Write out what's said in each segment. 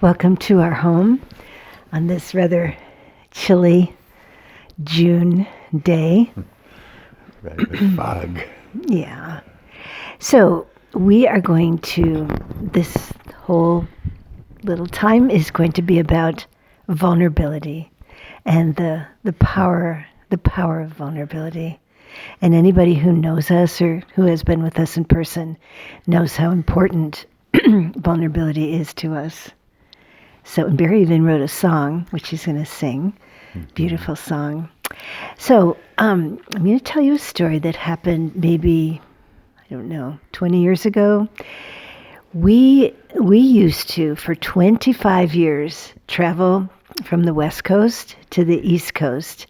Welcome to our home on this rather chilly June day. Right, with fog. Yeah. So we are going to, this whole little time is going to be about vulnerability and the power of vulnerability. And anybody who knows us or who has been with us in person knows how important vulnerability is to us. So Barry even wrote a song, which he's going to sing. Beautiful song. So I'm going to tell you a story that happened maybe, 20 years ago. We used to, for 25 years, travel from the West Coast to the East Coast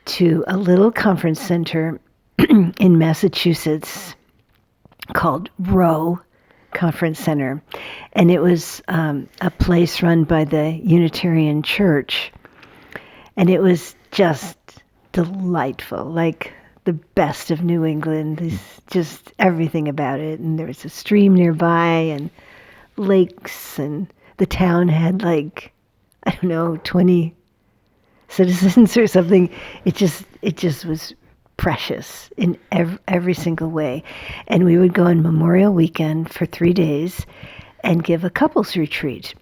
to a little conference center in Massachusetts called Row Conference Center. And it was a place run by the Unitarian Church. And it was just delightful, like the best of New England. There's just everything about it. And there was a stream nearby and lakes, and the town had 20 citizens or something. It just was precious in every single way. And we would go on Memorial Weekend for 3 days and give a couples retreat.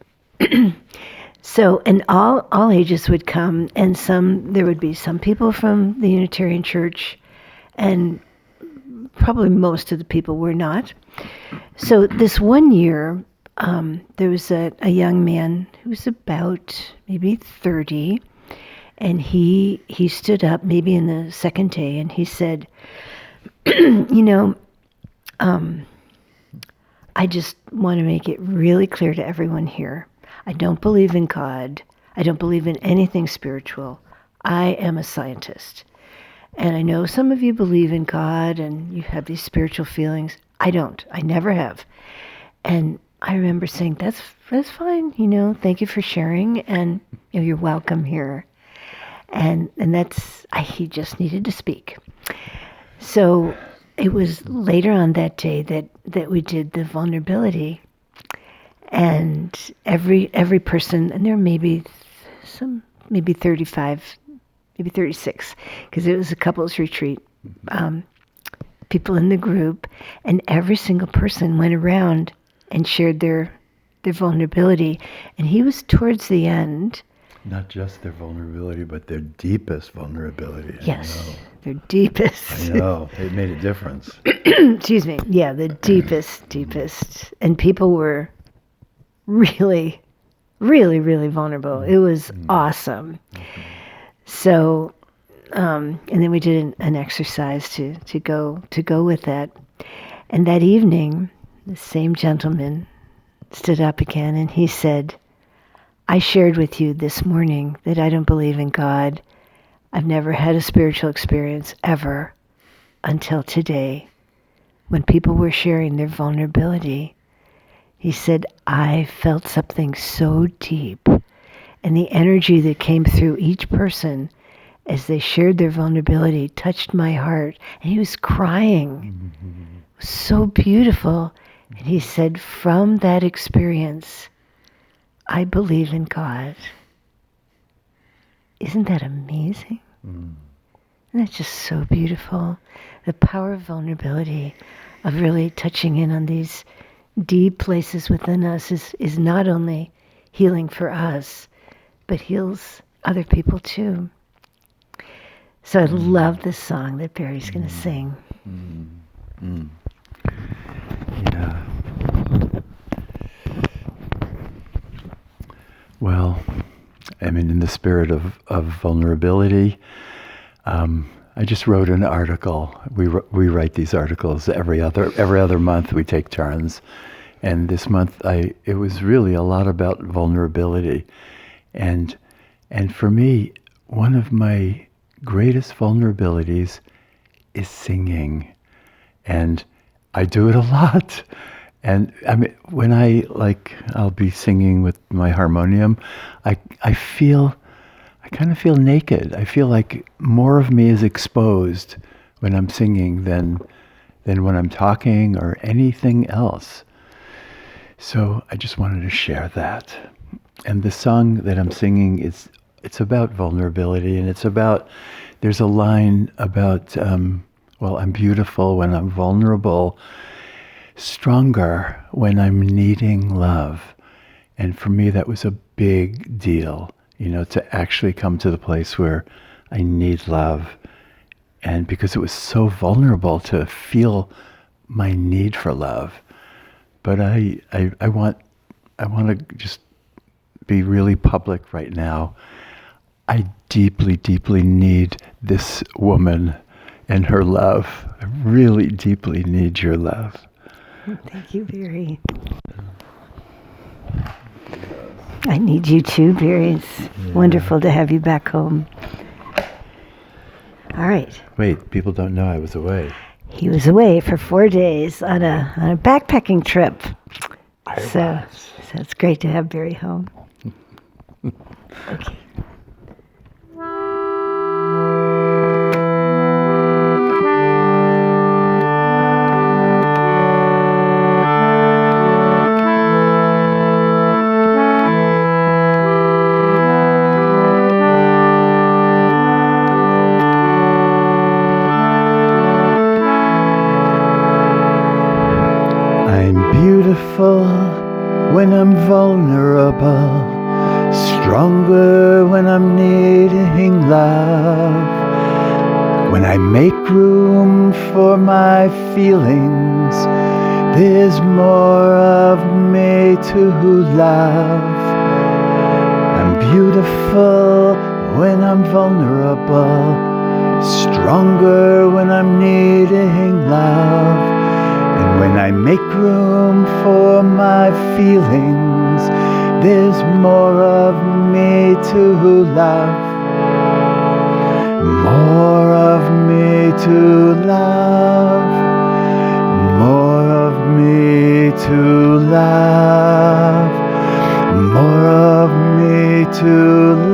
So, and all ages would come, and there would be some people from the Unitarian Church, and probably most of the people were not. So this one year, there was a young man who was about maybe 30, and he stood up maybe in the second day, and he said, I just want to make it really clear to everyone here. I don't believe in God. I don't believe in anything spiritual. I am a scientist. And I know some of you believe in God and you have these spiritual feelings. I don't. I never have. And I remember saying, that's fine. Thank you for sharing. And you're welcome here. And he just needed to speak. So it was later on that day that we did the vulnerability. And every person, and there may be 35, maybe 36, because it was a couples retreat, people in the group, and every single person went around and shared their vulnerability. And he was towards the end. Not just their vulnerability, but their deepest vulnerability. Yes, their deepest. I know. It made a difference. Excuse me. Yeah, the deepest. And people were really, really, really vulnerable. It was awesome. So, and then we did an exercise to go with that. And that evening, the same gentleman stood up again, and he said, I shared with you this morning that I don't believe in God. I've never had a spiritual experience ever until today, when people were sharing their vulnerability. He said, I felt something so deep, and the energy that came through each person as they shared their vulnerability touched my heart. And he was crying. It was so beautiful. And he said, from that experience, I believe in God. Isn't that amazing? Isn't that just so beautiful? The power of vulnerability, of really touching in on these deep places within us is not only healing for us, but heals other people too. So I love this song that Barry's going to sing. Yeah. Well, I mean, in the spirit of vulnerability, I just wrote an article. We write these articles every other month. We take turns, and this month it was really a lot about vulnerability, and for me, one of my greatest vulnerabilities is singing, and I do it a lot. And I mean, when I'll be singing with my harmonium, I kind of feel naked. I feel like more of me is exposed when I'm singing than when I'm talking or anything else. So I just wanted to share that. And the song that I'm singing it's about vulnerability, and there's a line about, well, I'm beautiful when I'm vulnerable, stronger when I'm needing love. And for me, that was a big deal, to actually come to the place where I need love. And because it was so vulnerable to feel my need for love. But I want to just be really public right now. I deeply, deeply need this woman and her love. I really deeply need your love. Thank you, Barry. I need you too, Barry. It's wonderful to have you back home. All right. Wait, people don't know I was away. He was away for 4 days on a backpacking trip. So it's great to have Barry home. Okay. I'm beautiful when I'm vulnerable, stronger when I'm needing love. When I make room for my feelings, there's more of me to love. I'm beautiful when I'm vulnerable, stronger when I'm needing love. And when I make room for my feelings, there's more of me to love. More of me to love. More of me to love. More of me to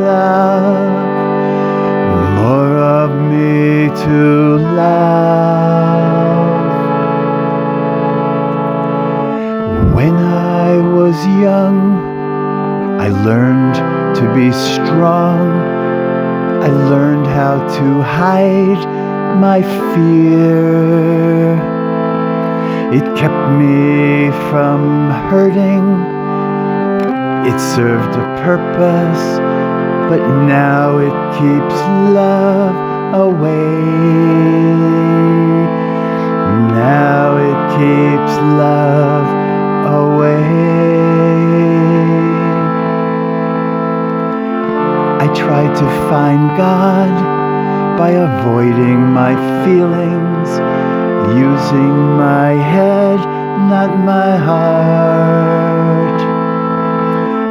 love. More of me to love. When I was young, I learned to be strong. I learned how to hide my fear. It kept me from hurting. It served a purpose, but now it keeps love away. Now it keeps love away. I tried to find God by avoiding my feelings, using my head, not my heart.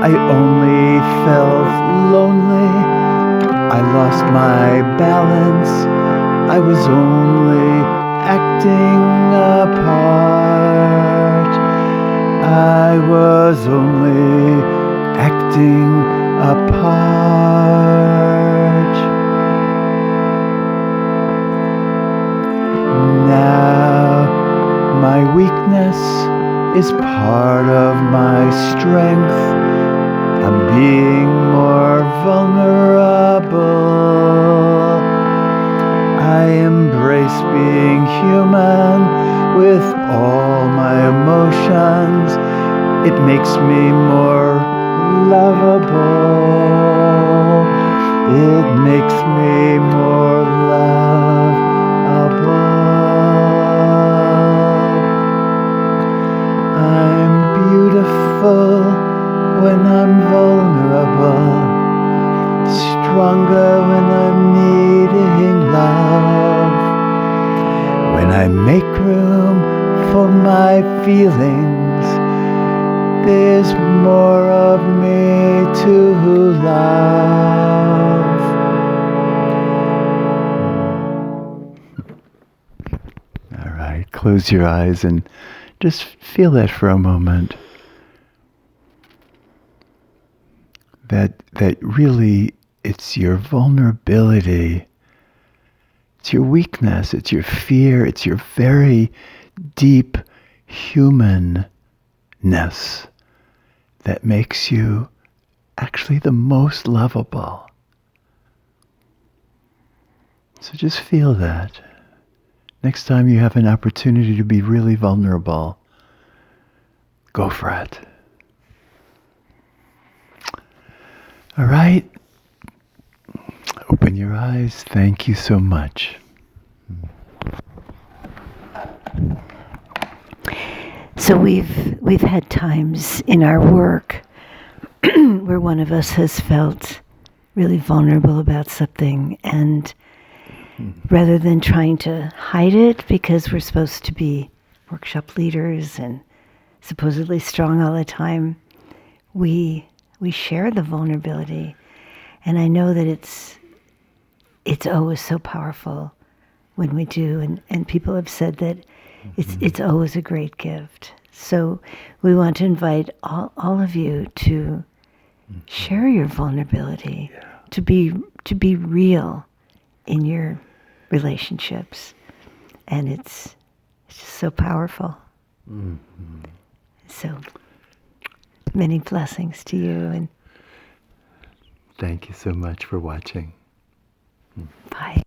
I only felt lonely. I lost my balance. I was only acting a part. I was only acting a part. Now my weakness is part of my strength. I'm being more vulnerable. I embrace being human with all my emotions. It makes me more lovable. It makes me more lovable. I'm beautiful when I'm vulnerable, stronger when I'm needing love. When I make room for my feelings, there's more of me to love. All right, close your eyes and just feel that for a moment. That really, it's your vulnerability. It's your weakness, it's your fear, it's your very deep human that makes you actually the most lovable. So just feel that. Next time you have an opportunity to be really vulnerable, go for it. All right. Open your eyes. Thank you so much. So we've had times in our work where one of us has felt really vulnerable about something, and rather than trying to hide it because we're supposed to be workshop leaders and supposedly strong all the time, we share the vulnerability. And I know that it's always so powerful when we do, and people have said that it's always a great gift. So we want to invite all of you to share your vulnerability, to be real in your relationships, and it's just so powerful. So many blessings to you, and thank you so much for watching. bye.